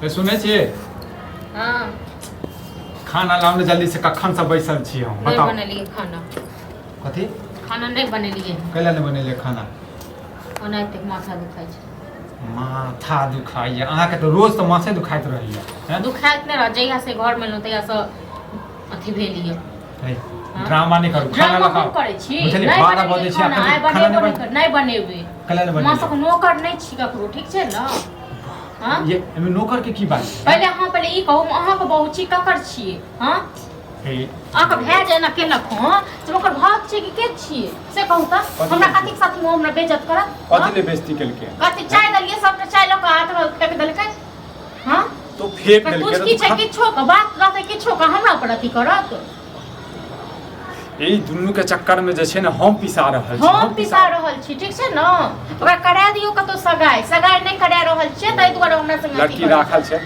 सुने छिए हां खाना लाउने जल्दी से कखन से बैसल छी हम बताओ। नहीं बनेलिए खाना। कथी खाना नहीं बनेलिए। कैला नहीं बनेलिए खाना? ओनाइते माथा दुखाइ छै। माथा दुखाइए अहाँ के तो रोज तो माथे दुखाइत रहैया हैं? दुखाइत नहीं रह जइया से घर में लो तइया से अथी भेलिए। ड्रामा नहीं करू खाना लगाओ। करे छी बुझलिए 12 बजे छी खाना नहीं बनेबे। कैला नहीं मां बनेलिए? सब नौकर नहीं छी ककरो ठीक छै न। हां ये एमे नौकर के की बात? पहले पहले ई कहू अहाँ के बहुत छी ककर छिए? हां अहाँ के भए जाए ना केलक हां से ओकर भाग छै कि के छिए से कहू त हमरा कथि साथी में हमरा बेइज्जत करत? कथि ले बेइज्जती केलके? कथि चाय दलिए सबने चाय ल के हाथ में फेंक देलकै। हां तो फेंक देलके कुछ की छै किछो के बात रहते किछो के हमरा पर अथि करत। यही दुनू के चक्कर में जे छै ना हम पिसा रहल छी। हम पिसा रहल छी ठीक छै न। ओकरा करा दियो कतो सगाई नहीं करा रहल छै तै दुआरे हमरा संग लड़की राखल छै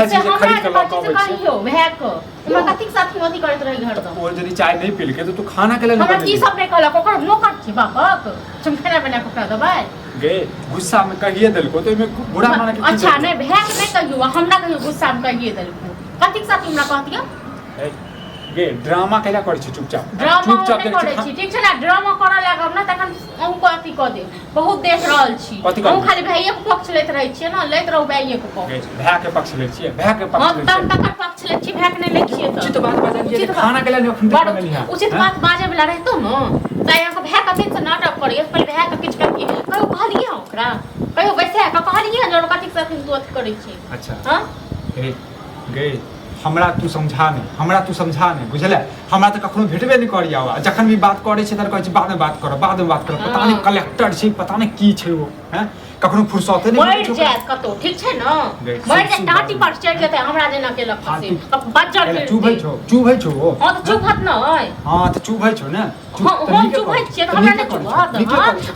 जे खरीद के लऽ के आबै छै। कहियो भए के हमरा कथि साथी मथि करैत रही घर त। ओ यदि चाय नहीं पीलके तो तू खाना के लिए हमरा की सब नहीं कहलक ओकर नौकर छी बापक तुम खाना बना के ओकरा देबै। गे गुस्सा में कहिए देलको तो एमे बुरा माने के अच्छा नहीं भए के नहीं कहियो हमरा कहियो गुस्सा में कहिए देलको कथि साथी हमरा कहतिया। गे ड्रामा कैला करै छी चुपचाप नहीं करे छी ठीक छै ना। ड्रामा करऽ लागब ना तखन हमको अथी क दे बहुत देख रहल छी। हम खाली भाइये के पक्ष लैत रहै छियै ना लैत रहू भाइये के पक्ष। भाइ के पक्ष लै छियै भाइ के पक्ष लै छियै। हम तकर पक्ष लै छी भाइ के नहीं लै छियै त। उचित बात बाजलिए खाना के लिए नहीं अखन तक बनेलिए। उचित बात बाजे वाला रहतो न ताई अहाँ के भाइ कथि से नाटक करिए पहले भाइ के किछ कहिए कहियो कहलिए ओकरा कहियो बैठे के कहलिए जे कथि से तू अथी करै छी। अच्छा हां गे हमरा तू समझा नहीं बुझले हमरा तो कखनो भेटबे नहीं करिया जखन भी बात करे छै त कहै छै बाद में बात करो पता नहीं कलेक्टर छै पता नहीं की छै वो हैं कखनो फुर्सते नहीं बैठ जात कतो ठीक छै न बैठ जा टाटी पर चढ़ जेते हमरा जेना के लख से बच्चा के चुप है छो हां त चुप हत न हां त चुप है छो ना हम चुप है छियै त हमरा नहीं चुप हत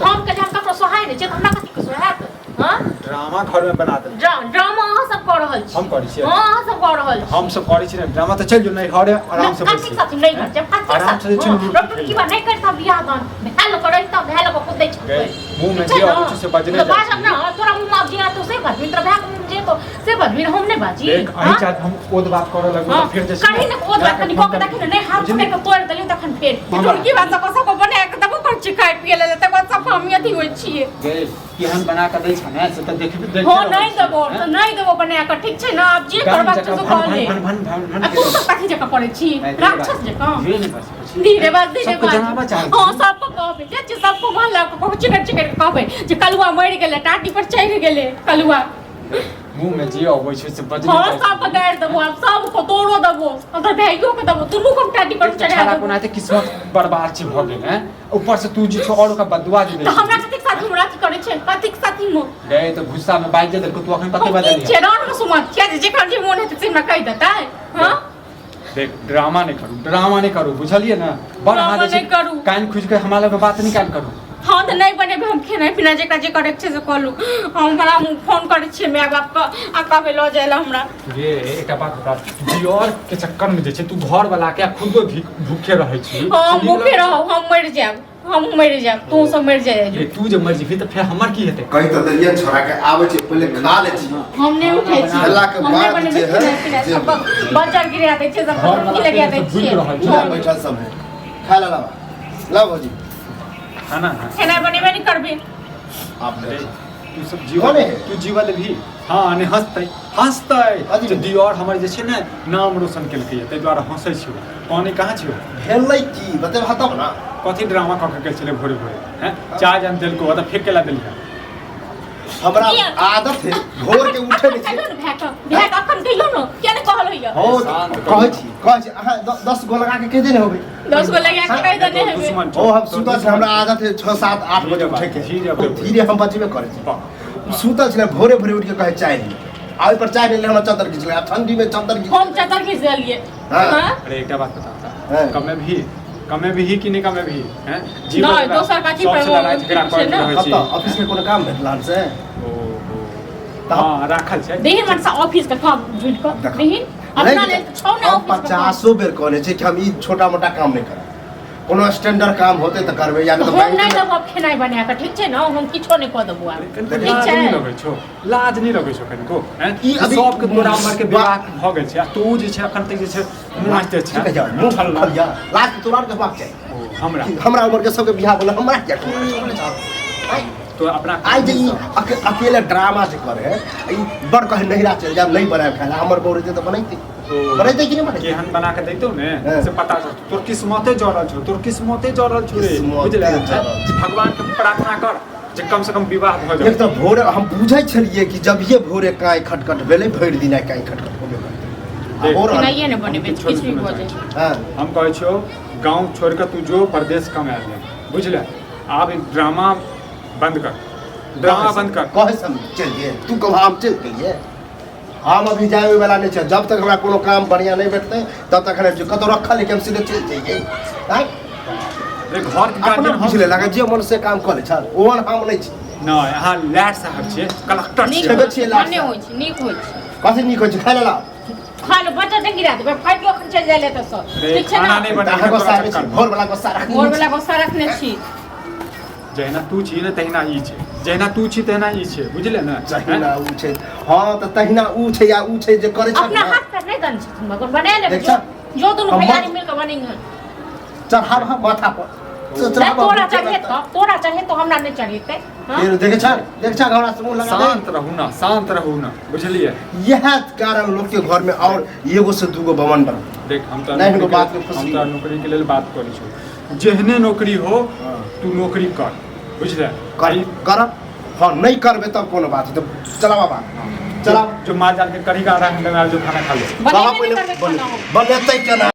हम के हम ककरो सोहाय नहीं छै त हमरा कथि के सोहायत। हां ड्रामा घर में बना दे ड्रामा अहाँ सब कर रहल छी। हम करै छी हां अहाँ सब कर रहल छी। हम सब करै छी ड्रामा त चल जो नहीं घरे आराम से कथि साथी नहीं कर जब कथि आराम से चल डॉक्टर की बात नहीं करता बियाह दान भेल करे त भेल को खुद दै छै मुंह में जे आबै छै से बजने जा बाज अपना तोरा मुंह में दिया तो से बात मित्र भाग मुंह जे तो से बात मित्र हम नहीं बाजी। देख अहि चाहे हम ओद बात करे लगो फिर जे कहीं न ओद बात कनी को देखि नहीं हाथ पकड़ के तोड़ देलियो तखन फेर की बात सब बने के दबो कर छी खाइ पिए ले त बात सब हम अथी होय छिए। गे केहन बना के दै छ ने से त देख हो नहीं देबो बना के ठीक छै न अब जे करबा से कहले तू सब कथि जका करे छी राक्षस जका धीरे बात हां सब को कहबे जे सब को मोहल्ला को चिकन कहबे जे कलुआ मर गेले टाटी पर चढ़ गेले कलुआ मुंह में जे आबै छै से बजने हां सब गाड़ देबो अब सब को तोड़ो देबो अगर भाइयों के देबो दुनू को टाटी पर चढ़ा देबो। कोना त किस्मत बर्बाद छी भ गेल हैं ऊपर से तू जे और का बदुआ दे दे त हमरा कथि साथी हमरा की करे छै कथि साथी मो गए तो गुस्सा में बाइज दे को तू अखन कते बदलिया छै रान में सुमत क्या जे खन जे मोन हेते से हमरा कह देता है। हां देख ड्रामा नहीं करू बुझलिए ना बड़ हाथ से कान खुज के हमरा लगे बात निकाल करू। हाँ तो नहीं बने हम खेना पीना जे करे छे से कहलू हमरा फोन करे छे माय बाप के आ कहबे ल जायला हमरा ये एकटा बात बता दियोर के चक्कर में जे छे तू घर वाला के खुद भूखे रहे छी। हां भूखे रहो हम मर जाब तू सब मर जाए ये तू जे मर जेबी त फिर हमर की हेते कहीं त दरिया छोड़ा के आवे छे पहले खा ले छी हम नहीं उठे छी हल्ला के बाद जे है सब बाजार गिरा दे छे सब की लगा दे छे बैठल सब है खा ला भौजी खाना बनेबे नहीं करबे आप तू सब जीवन तू जीवन भी हां ने हंसतै जे दियोर हमर जे छे ने नाम रोशन केलकै तै द्वारा हंसै छियो पानी कहां छियो भेलै की बते हतब ना कथि ड्रामा क के छले भोरे हैं चाय जान दिल को त फेंक केला दिल हमरा आदत है भोर के उठे नहीं छी भैया अखन कहियो न क्या ने कहलो या हो कहै छी अहाँ 10 गो लगा के कह देने होबे 10 गो लगा के कह देने होबे ओ हम सुतल से हमरा आदत है 6 7 8 बजे उठे के धीरे हम बचबे करे छी सुतल छले भोरे उठ के कहे चाय दी आइ पर चाय ले हमरा चादर खींच ले ठंडी में चादर हम चादर खींच लिए हां अरे एकटा बात बता कमे भी कि नहीं कमे भी हैं जीवन नहीं दोसर का की पे ऑफिस में कोनो काम भेटलान से हां राखल छै देहिन मन से ऑफिस का काम जुट क देहिन अपना ले छौ ना ऑफिस 50 बेर कहने छै कि हम ई छोटा मोटा काम नहीं करब कोनो स्टैंडर्ड काम होते त करबे या हम नहीं देबो खेनाइ बना के ठीक छै न हम किछो नहीं क देबो ठीक छै लाज नहीं लगे छो कनिको ई अभी सब के तोरा हमर के विवाह भ गेल छै आ तू जे छै अखन तक जे छै नाचते छै मुंह फलिया लाज तोरा के बात छै हमरा उम्र के सबके बियाह बोले हमरा क्या तो अपना आई जे अकेले ड्रामा जे करे ई बड़ कहे नहिरा चल जा नहीं बनाए खाना हमर बोरे त बनैते बनैते कि नहीं बनैते केहन बना के देतौ ने से पता चल तोर किस्मते जरल छौ रे बुझले भगवान के प्रार्थना कर जे कम से कम विवाह भ जाए। एक तो भोरे हम बुझै छलिए कि जब ये भोरे काई खटखट भेले भरि दिन काई खटखट होबे करे और नहीं ने बने किछ भी हो जाए। हां हम कहै छियो गांव छोड़ के तू जो परदेश कमा ले बुझले आब ड्रामा बंद कर कहे सब चल गए तू कब हम चल गेलिए हम अभी जाए वाला नहीं छै जब तक हमरा कोनो काम बढ़िया नहीं भेटते तब तक हम कतो रखल लेके हम सीधे चल जाइए हां रे घर के अपना बुझले लागे जे मन से काम करे छ ओहन हम नहीं छी न यहाँ लैट साहब छै कलेक्टर छै छेबे छी लाट नहीं होय छै नीक होय छै कथि नीक होय छै खाइ ला खाल बच्चा दे गिरा दे फाइट लो खन चल जाले त सब ठीक छै खाना ना नहीं बना ताहा को सारे छी भोर वाला को सारा मोर वाला गोसा रखने छी जहिना तू छी ने तहिना ई छै जहिना तू छी तहिना ई छै बुझले ने तहिना ऊ छै हां त तहिना ऊ छै या ऊ छै जे करे छै अपना हाथ पर नहीं दन छै मगर बना ले जो दोनों भैयारी मिलकर बनेंगे चढ़ाब हम माथा पर तोरा चाहिए तो हमरा नहीं चाहिए फिर देखे छ घोड़ा से मुंह लगा शांत रहू ना बुझलिए यह कारण लोग के घर में और एगो से दूगो बमन बन देख हम नहीं को बात में फंसी हम नौकरी के लिए बात करै छी जेहने नौकरी हो तू नौकरी कर बुझले कर हां नहीं करबे तब कोनो बात तो चला बाबा चला जो मां जाल के करी का आधा घंटा में जो खाना खा ले बाबा पहले बनेतै केना